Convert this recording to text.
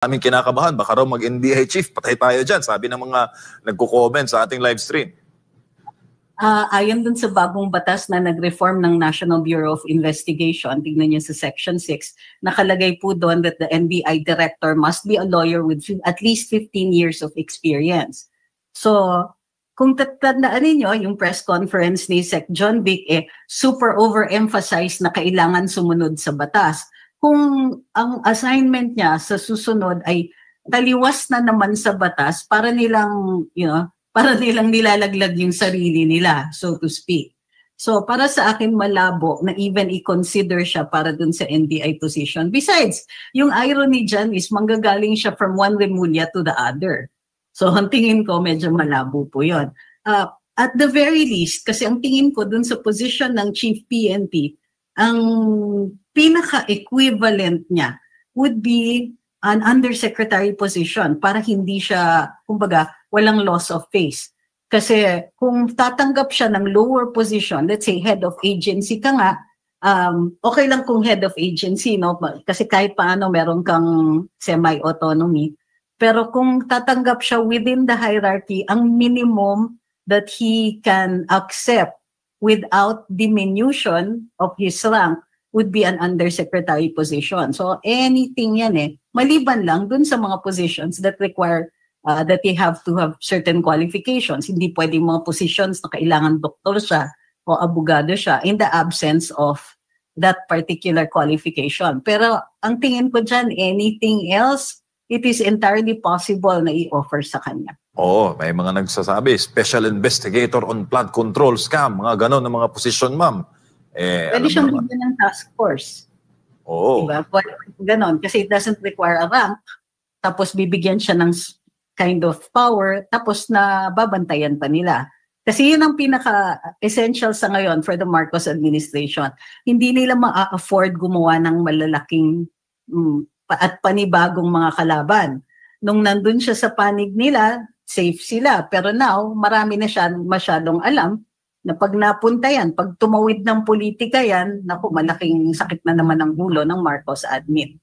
aming kinakabahan, baka raw mag-NBI chief, patay tayo dyan, sabi ng mga nagko-comment sa ating live stream. Ayon dun sa bagong batas na nag-reform ng National Bureau of Investigation, tignan niyo sa Section 6, nakalagay po doon that the NBI director must be a lawyer with at least 15 years of experience. So, kung tatandaan niyo yung press conference ni Sec. John Vic, super overemphasize na kailangan sumunod sa batas. Kung ang assignment niya sa susunod ay taliwas na naman sa batas para nilang, para nilang nilalaglag yung sarili nila, so to speak. So para sa akin malabo na even i-consider siya para dun sa NBI position. Besides, yung irony dyan is manggagaling siya from one Remulla to the other. So ang tingin ko medyo malabo po yun. At the very least, kasi ang tingin ko dun sa position ng Chief PNP, ang pinaka-equivalent niya would be an undersecretary position para hindi siya, kumbaga, walang loss of face. Kasi kung tatanggap siya ng lower position, let's say head of agency ka nga, okay lang kung head of agency, no? Kasi kahit paano meron kang semi-autonomy. Pero kung tatanggap siya within the hierarchy, ang minimum that he can accept without diminution of his rank would be an undersecretary position. So anything yan maliban lang dun sa mga positions that require that they have to have certain qualifications. Hindi pwedeng mga positions na kailangan doktor siya o abogado siya in the absence of that particular qualification. Pero ang tingin ko dyan, anything else, it is entirely possible na i-offer sa kanya. Oo, may mga nagsasabi, special investigator on flood control scam, mga ganon na mga posisyon, ma'am. Pwede siyang bigyan ng task force. Oo. Diba? Ganon, kasi it doesn't require a rank, tapos bibigyan siya ng kind of power, tapos na babantayan pa nila. Kasi yun ang pinaka-essential sa ngayon for the Marcos administration. Hindi nila ma-afford gumawa ng malalaking at panibagong mga kalaban. Nung nandun siya sa panig nila, safe sila. Pero now, marami na siya masyadong alam na pag napunta yan, pag tumawid ng politika yan, naku, malaking sakit na naman ang ulo ng Marcos admin.